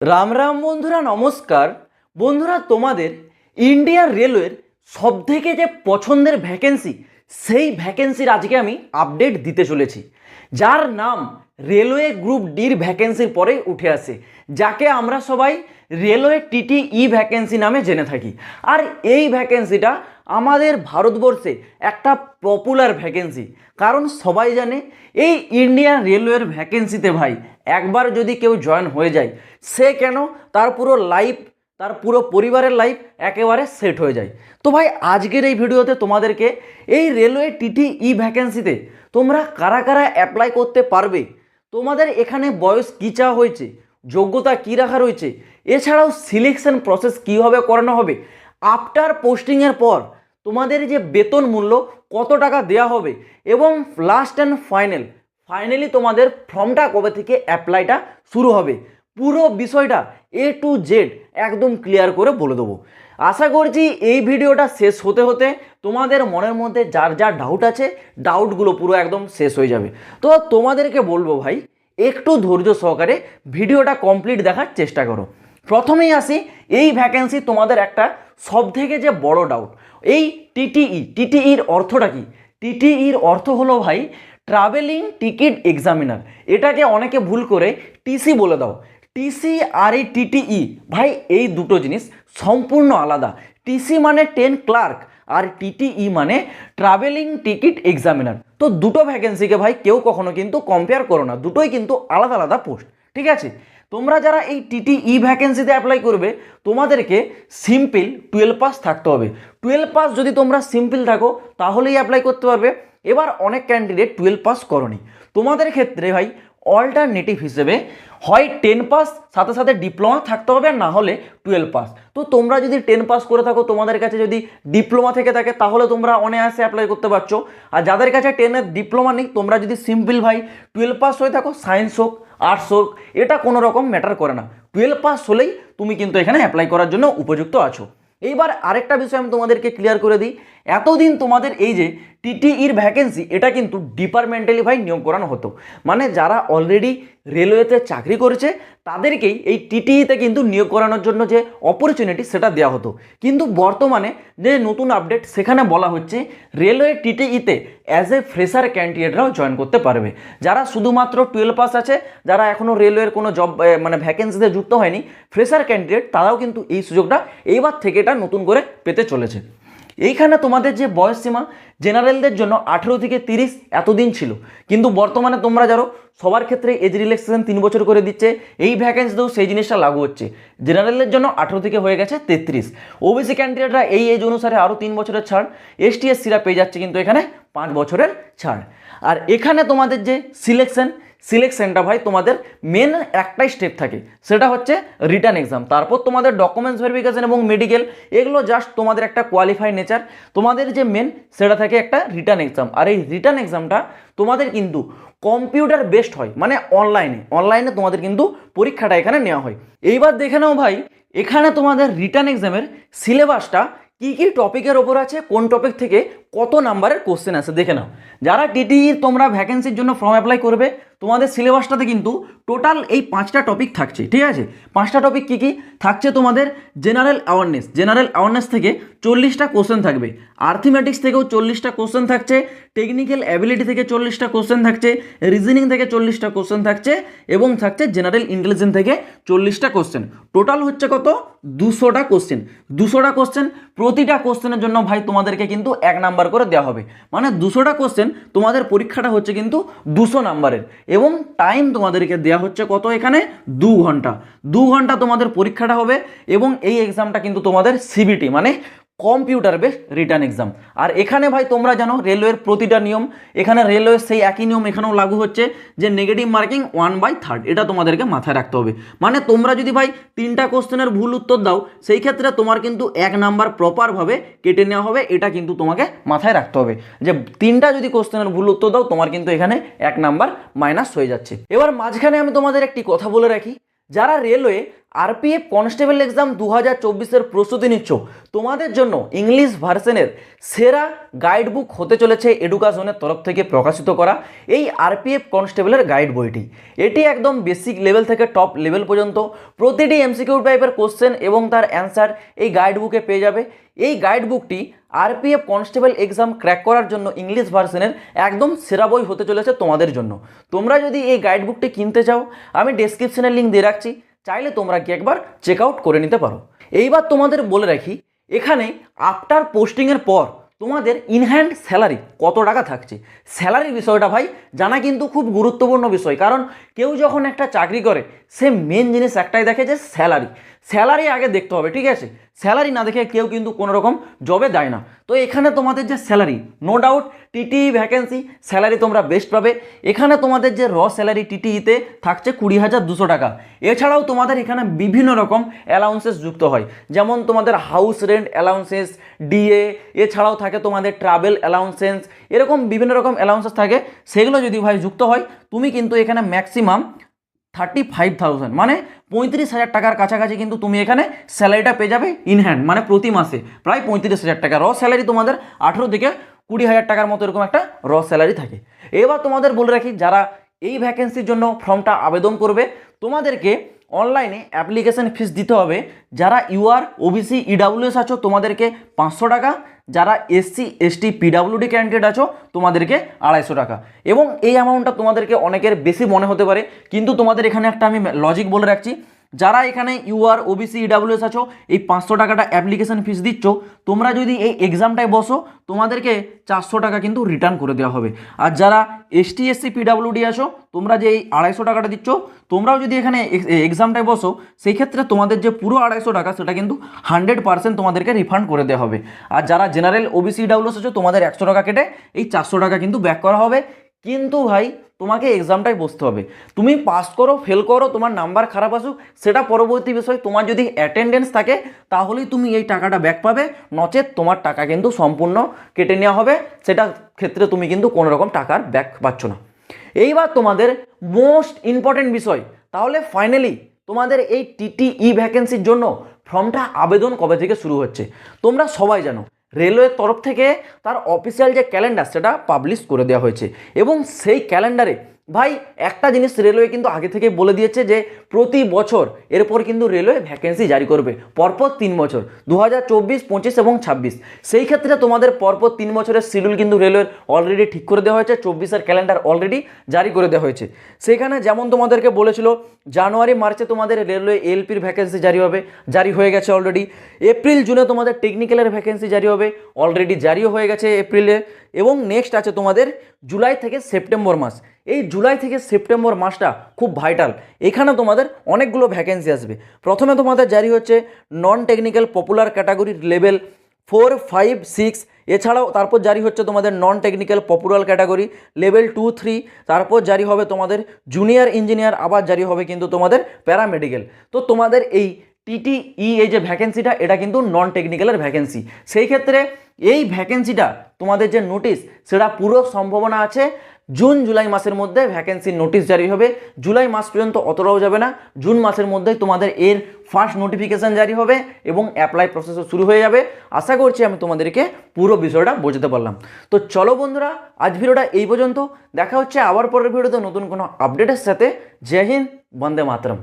রাম রাম বন্ধুরা, নমস্কার। বন্ধুরা, তোমাদের ইন্ডিয়ান রেলওয়ের সবথেকে যে পছন্দের ভ্যাকেন্সি, সেই ভ্যাকেন্সির আজকে আমি আপডেট দিতে চলেছি, যার নাম রেলওয়ে গ্রুপ ডির ভ্যাকেন্সির পরেই উঠে আসে, যাকে আমরা সবাই রেলওয়ে টিটিই ভ্যাকেন্সি নামে জেনে থাকি। আর এই ভ্যাকেন্সিটা আমাদের ভারতবর্ষে একটা পপুলার ভ্যাকেন্সি, কারণ সবাই জানে এই ইন্ডিয়ান রেলওয়ের ভ্যাকেন্সিতে ভাই একবার যদি কেউ জয়েন হয়ে যায়, সে কেন তার পুরো লাইফ, তার পুরো পরিবারের লাইফ একেবারে সেট হয়ে যায়। তো ভাই আজকের এই ভিডিওতে তোমাদেরকে এই রেলওয়ে টিটিই ভ্যাকেন্সিতে তোমরা কারা কারা অ্যাপ্লাই করতে পারবে, তোমাদের এখানে বয়স কী চাওয়া হয়েছে, যোগ্যতা কী রাখা রয়েছে, এছাড়াও সিলেকশন প্রসেস কীভাবে করানো হবে, আফটার পোস্টিংয়ের পর তোমাদের যে বেতন মূল্য কত টাকা দেওয়া হবে, এবং লাস্ট অ্যান্ড ফাইনালি তোমাদের ফর্মটা কবে থেকে অ্যাপ্লাইটা শুরু হবে, পুরো বিষয়টা A to Z একদম ক্লিয়ার করে বলে দেবো। আশা করছি এই ভিডিওটা শেষ হতে হতে তোমাদের মনের মধ্যে যার যা ডাউট আছে, ডাউটগুলো পুরো একদম শেষ হয়ে যাবে। তো তোমাদেরকে বলবো ভাই, একটু ধৈর্য সহকারে ভিডিওটা কমপ্লিট দেখার চেষ্টা করো। প্রথমেই আসি, এই ভ্যাকেন্সি তোমাদের একটা সবথেকে যে বড় ডাউট, এই টিটিইর অর্থটা কি? টিটিইর অর্থ হলো ভাই ট্রাভেলিং টিকিট এক্সামিনার। এটাকে অনেকে ভুল করে টিসি বলে দাও। টিসি আর এই টিটিই ভাই এই দুটো জিনিস সম্পূর্ণ আলাদা। টিসি মানে 10 ক্লার্ক, আর টিটিই মানে ট্রাভেলিং টিকিট এক্সামিনার। তো দুটো ভ্যাকেন্সিকে ভাই কেউ কখনো কিন্তু কম্পেয়ার করো না, দুটোই কিন্তু আলাদা আলাদা পোস্ট, ঠিক আছে? তোমরা যারা এই টিটিই ভ্যাকেন্সিতে অ্যাপ্লাই করবে, তোমাদেরকে সিম্পল 12 পাস থাকতে হবে। 12 পাস যদি তোমরা সিম্পল থাকো তাহলেই অ্যাপ্লাই করতে পারবে। এবার অনেক ক্যান্ডিডেট 12 পাস করনি, তোমাদের ক্ষেত্রে ভাই অল্টারনেটিভ হিসেবে হয় 10 পাস সাথে সাথে ডিপ্লোমা থাকতে হবে, না হলে 12 পাস। তো তোমরা যদি 10 পাস করে থাকো, তোমাদের কাছে যদি ডিপ্লোমা থেকে থাকে, তাহলে তোমরা অনায়াসে অ্যাপ্লাই করতে পারছো। আর যাদের কাছে 10-এর ডিপ্লোমা নেই, তোমরা যদি সিম্পল ভাই 12 পাস হয়ে থাকো, সায়েন্স হোক আর্টস হোক, এটা কোনো রকম ম্যাটার করে না, 12 পাস হলেই তুমি কিন্তু এখানে অ্যাপ্লাই করার জন্য উপযুক্ত আছো। এইবার আরেকটা বিষয় আমি তোমাদেরকে ক্লিয়ার করে দিই, এতদিন তোমাদের এই যে টিটিইর ভ্যাকেন্সি, এটা কিন্তু ডিপার্টমেন্টালি ভাই নিয়োগ করানো হতো, মানে যারা অলরেডি রেলওয়েতে চাকরি করেছে তাদেরকেই এই টিটিইতে কিন্তু নিয়োগ করানোর জন্য যে অপরচুনিটি সেটা দেওয়া হতো। কিন্তু বর্তমানে যে নতুন আপডেট, সেখানে বলা হচ্ছে রেলওয়ে টিটিইতে অ্যাজ এ ফ্রেশার ক্যান্ডিডেটরাও জয়েন করতে পারবে। যারা শুধুমাত্র 12 পাস আছে, যারা এখনও রেলওয়ের কোনো জব মানে ভ্যাকেন্সিতে যুক্ত হয়নি, ফ্রেশার ক্যান্ডিডেট, তারাও কিন্তু এই সুযোগটা এইবার থেকে এটা নতুন করে পেতে চলেছে। এইখানে তোমাদের যে বয়স সীমা, জেনারেলদের জন্য 18 থেকে 30 এতদিন ছিল, কিন্তু বর্তমানে তোমরা জানো সবার ক্ষেত্রে এজ রিল্যাক্সেশন 3 বছর করে দিচ্ছে। এই ভ্যাকেন্সিতেও সেই জিনিসটা লাগু হচ্ছে, জেনারেলদের জন্য 18 থেকে হয়ে গেছে 33। ওবিসি ক্যান্ডিডেটরা এই এজ অনুসারে আরও 3 বছরের ছাড়, এসটি এসসিরা পেয়ে যাচ্ছে কিন্তু এখানে 5 বছরের ছাড়। আর এখানে তোমাদের যে সিলেকশনটা ভাই তোমাদের মেন একটাই স্টেপ থাকে, সেটা হচ্ছে রিটার্ন এক্সাম। তারপর তোমাদের ডকুমেন্টস ভেরিফিকেশন এবং মেডিকেল, এগুলো জাস্ট তোমাদের একটা কোয়ালিফাই নেচার। তোমাদের যে মেন সেটা থাকে একটা রিটার্ন এক্সাম, আর এই রিটার্ন এক্সামটা তোমাদের কিন্তু কম্পিউটার বেসড হয়, মানে অনলাইনে তোমাদের কিন্তু পরীক্ষাটা এখানে নেওয়া হয়। এইবার দেখে নাও ভাই, এখানে তোমাদের রিটার্ন এক্সামের সিলেবাসটা কী কী টপিকের ওপর আছে, কোন টপিক থেকে কত নাম্বারের কোশ্চেন আছে দেখে নাও। যারা টিটিই তোমরা ভ্যাকেন্সির জন্য ফর্ম অ্যাপ্লাই করবে, তোমাদের সিলেবাসটাতে কিন্তু টোটাল এই 5টা টপিক থাকছে, ঠিক আছে? 5টা টপিক কী কী থাকছে? তোমাদের জেনারেল অ্যাওয়ারনেস থেকে 40টা কোশ্চেন থাকবে, আর্থমেটিক্স থেকেও 40টা কোশ্চেন থাকছে, টেকনিক্যাল অ্যাবিলিটি থেকে 40টা কোশ্চেন থাকছে, রিজনিং থেকে 40টা কোশ্চেন থাকছে, এবং থাকছে জেনারেল ইন্টেলিজেন্স থেকে 40টা কোশ্চেন। টোটাল হচ্ছে কত? 200টা কোশ্চেন। 200টা কোশ্চেন, প্রতিটা কোশ্চেনের জন্য ভাই তোমাদেরকে কিন্তু 1 নাম্বার করে দেওয়া হবে, মানে 200টা কোশ্চেন, তোমাদের পরীক্ষাটা হচ্ছে কিন্তু 200 নাম্বারের। এবং টাইম তোমাদেরকে দেওয়া হচ্ছে কত? এখানে 2 ঘন্টা। 2 ঘন্টা তোমাদের পরীক্ষাটা হবে, এবং এই এক্সামটা কিন্তু তোমাদের সিবিটি মানে কম্পিউটার বেস রিটার্ন এক্সাম। আর এখানে ভাই তোমরা জানো রেলওয়ের প্রতিটা নিয়ম, এখানে রেলওয়ের সেই একই নিয়ম এখানেও লাগু হচ্ছে, যে নেগেটিভ মার্কিং 1/3, এটা তোমাদেরকে মাথায় রাখতে হবে। মানে তোমরা যদি ভাই 3টা কোশ্চেনের ভুল উত্তর দাও, সেই ক্ষেত্রে তোমার কিন্তু 1 নাম্বার প্রপারভাবে কেটে নেওয়া হবে, এটা কিন্তু তোমাকে মাথায় রাখতে হবে, যে 3টা যদি কোশ্চেনের ভুল উত্তর দাও, তোমার কিন্তু এখানে 1 নাম্বার মাইনাস হয়ে যাচ্ছে। এবার মাঝখানে আমি তোমাদের একটি কথা বলে রাখি, যারা রেলওয়ে আরপিএফ কনস্টেবল এক্সাম 2024-এর প্রস্তুতি নিচ্ছ, তোমাদের জন্য ইংলিশ ভার্সনের সেরা গাইড বুক হতে চলেছে এডুকেশনের তরফ থেকে প্রকাশিত করা এই আরপিএফ কনস্টেবলের গাইড বইটি। এটি একদম বেসিক লেভেল থেকে টপ লেভেল পর্যন্ত প্রতিটি এমসিকিউ টাইপের কোশ্চেন এবং তার অ্যান্সার এই গাইড বুকে পেয়ে যাবে। এই গাইড বুকটি আরপিএফ কনস্টেবল এক্সাম ক্র্যাক করার জন্য ইংলিশ ভার্সনের একদম সেরা বই হতে চলেছে তোমাদের জন্য। তোমরা যদি এই গাইড বুকটি কিনতে চাও, আমি ডেসক্রিপশনের লিঙ্ক দিয়ে রাখছি, চাইলে তোমরা কি একবার চেক আউট করে নিতে পারো। এইবার তোমাদের বলে রাখি, এখানে আফটার পোস্টিংয়ের পর তোমাদের ইনহ্যান্ড স্যালারি কত টাকা থাকছে। স্যালারির বিষয়টা ভাই জানা কিন্তু খুব গুরুত্বপূর্ণ বিষয়, কারণ কেউ যখন একটা চাকরি করে সে মেন জিনিস একটাই দেখে যে স্যালারি আগে দেখতে হবে, ঠিক আছে? স্যালারি না দেখে কেউ কিন্তু কোনো রকম জবে দেয় না। তো এখানে তোমাদের যে salary, no doubt TTE vacancy salary তোমরা বেস্ট পাবে। এখানে তোমাদের যে র স্যালারি টিটিইতে থাকছে 20,200 টাকা। এছাড়াও তোমাদের এখানে বিভিন্ন রকম অ্যালাউন্সেস যুক্ত হয়, যেমন তোমাদের হাউস রেন্ট অ্যালাউন্সেস, ডিএ, এছাড়াও থাকে তোমাদের ট্রাভেল অ্যালাউন্সেস, এরকম বিভিন্ন রকম অ্যালাউন্সেস থাকে। সেগুলো যদি ভাই যুক্ত হয়, তুমি কিন্তু এখানে ম্যাক্সিমাম 35,000 মানে 35,000 টাকার কাছাকাছি কিন্তু তুমি এখানে স্যালারিটা পেয়ে যাবে ইন হ্যান্ড, মানে প্রতি মাসে প্রায় 35,000 টাকা। র স্যালারি তোমাদের 18 থেকে 20,000 টাকার মতো এরকম একটা র স্যালারি থাকে। এবার তোমাদের বলে রাখি, যারা এই ভ্যাকেন্সির জন্য ফর্মটা আবেদন করবে, তোমাদেরকে অনলাইনে অ্যাপ্লিকেশন ফিস দিতে হবে। যারা ইউআর ওবিসি ইডাব্লিউএস আছো তোমাদেরকে 500 টাকা, যারা এসসি এসটি পিডাব্লিউডি ক্যান্ডিডেট আছো তোমাদেরকে 250 টাকা। এবং এই অ্যামাউন্টটা তোমাদেরকে অনেকের বেশি মনে হতে পারে, কিন্তু তোমাদের এখানে একটা আমি লজিক বলে রাখছি। যারা এখানে ইউআর ওবিসি ইডাব্লিউএস আছো এই 500 টাকাটা অ্যাপ্লিকেশন ফিস দিচ্ছ, তোমরা যদি এই এক্সামটায় বসো তোমাদেরকে 400 টাকা কিন্তু রিটার্ন করে দেওয়া হবে। আর যারা এসটি এসসি পিডাব্লিউডি আছো তোমরা যে এই 250 টাকাটা দিচ্ছ, তোমরাও যদি এখানে এক্সামটায় বসো সেই ক্ষেত্রে তোমাদের যে পুরো 250 টাকা সেটা কিন্তু 100% তোমাদেরকে রিফান্ড করে দেওয়া হবে। আর যারা জেনারেল ওবিসি ইডাব্লিউএস আছো তোমাদের 100 টাকা কেটে এই 400 টাকা কিন্তু ব্যাক করা হবে। কিন্তু ভাই তোমাকে এক্সামটাই বসতে হবে। তুমি পাস করো ফেল করো, তোমার নাম্বার খারাপ আসুক সেটা পরবর্তী বিষয়, তোমার যদি অ্যাটেন্ডেন্স থাকে তাহলেই তুমি এই টাকাটা ব্যাক পাবে, নচেত তোমার টাকা কিন্তু সম্পূর্ণ কেটে নেওয়া হবে। সেটা ক্ষেত্রে তুমি কিন্তু কোনো রকম টাকার ব্যাক পাচ্ছ না। এইবার তোমাদের মোস্ট ইম্পর্টেন্ট বিষয়, তাহলে ফাইনালি তোমাদের এই টিটিই ভ্যাকেন্সির জন্য ফর্মটা আবেদন কবে থেকে শুরু হচ্ছে। তোমরা সবাই জানো রেলওয়ের তরফ থেকে তার অফিসিয়াল যে ক্যালেন্ডার সেটা পাবলিশ করে দেওয়া হয়েছে, এবং সেই ক্যালেন্ডারে ভাই একটা জিনিস রেলওয়ে কিন্তু আগে থেকে বলে দিয়েছে যে প্রতি বছর এরপর কিন্তু রেলওয়ে ভ্যাকেন্সি জারি করবে পরপর 3 বছর, 2024, 25 এবং 26। সেই ক্ষেত্রে তোমাদের পরপর 3 বছরের শিডিউল কিন্তু রেলওয়ের অলরেডি ঠিক করে দেওয়া হয়েছে, 24-এর ক্যালেন্ডার অলরেডি জারি করে দেওয়া হয়েছে। সেখানে যেমন তোমাদেরকে বলেছিল জানুয়ারি মার্চে তোমাদের রেলওয়ে এলপির ভ্যাকেন্সি জারি হয়ে গেছে অলরেডি। এপ্রিল জুনে তোমাদের টেকনিক্যালের ভ্যাকেন্সি জারি হবে, অলরেডি জারিও হয়ে গেছে এপ্রিলে। এবং নেক্সট আছে তোমাদের জুলাই থেকে সেপ্টেম্বর মাস। এই জুলাই থেকে সেপ্টেম্বর মাসটা খুব ভাইটাল, এখানে তোমাদের অনেকগুলো ভ্যাকেন্সি আসবে। প্রথমে তোমাদের জারি হচ্ছে নন টেকনিক্যাল পপুলার ক্যাটাগরির লেভেল 4, 5, 6। এছাড়াও তারপর জারি হচ্ছে তোমাদের non technical popular category level 2, 3। তারপর জারি হবে তোমাদের জুনিয়র ইঞ্জিনিয়ার, আবার জারি হবে কিন্তু তোমাদের প্যারামেডিক্যাল। তো তোমাদের এই টিটিই এই যে ভ্যাকেন্সিটা এটা কিন্তু নন টেকনিক্যালের ভ্যাকেন্সি। সেই ক্ষেত্রে এই ভ্যাকেন্সিটা তোমাদের যে নোটিশ সেটা পুরো সম্ভাবনা আছে জুন জুলাই মাসের মধ্যে ভ্যাকেন্সির নোটিশ জারি হবে। জুলাই মাস পর্যন্ত অতটাও যাবে না, জুন মাসের মধ্যেই তোমাদের এর ফার্স্ট নোটিফিকেশান জারি হবে এবং অ্যাপ্লাই প্রসেসও শুরু হয়ে যাবে। আশা করছি আমি তোমাদেরকে পুরো বিষয়টা বোঝাতে পারলাম। তো চলো বন্ধুরা, আজ ভিডিওটা এই পর্যন্ত, দেখা হচ্ছে আবার পরের ভিডিওতে নতুন কোনো আপডেটের সাথে। জয় হিন্দ, বন্দে মাতরম।